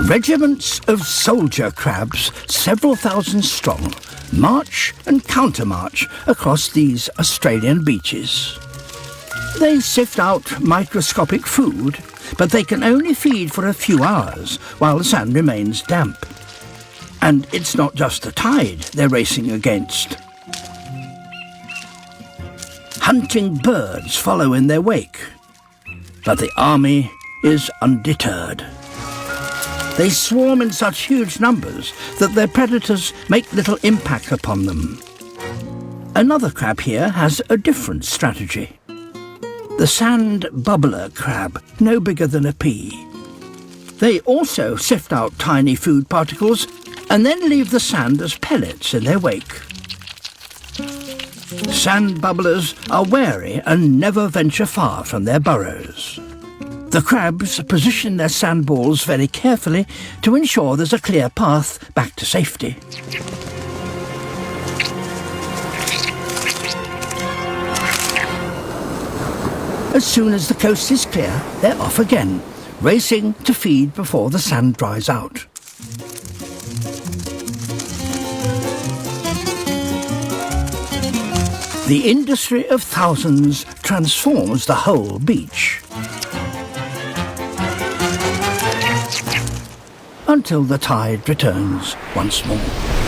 Regiments of soldier crabs, several thousand strong, march and countermarch across these Australian beaches. They sift out microscopic food, but they can only feed for a few hours while the sand remains damp. And it's not just the tide they're racing against. Hunting birds follow in their wake, but the army is undeterred. They swarm in such huge numbers that their predators make little impact upon them. Another crab here has a different strategy. The sand bubbler crab, no bigger than a pea. They also sift out tiny food particles and then leave the sand as pellets in their wake. Sand bubblers are wary and never venture far from their burrows. The crabs position their sandballs very carefully to ensure there's a clear path back to safety. As soon as the coast is clear, they're off again, racing to feed before the sand dries out. The industry of thousands transforms the whole beach. Until the tide returns once more.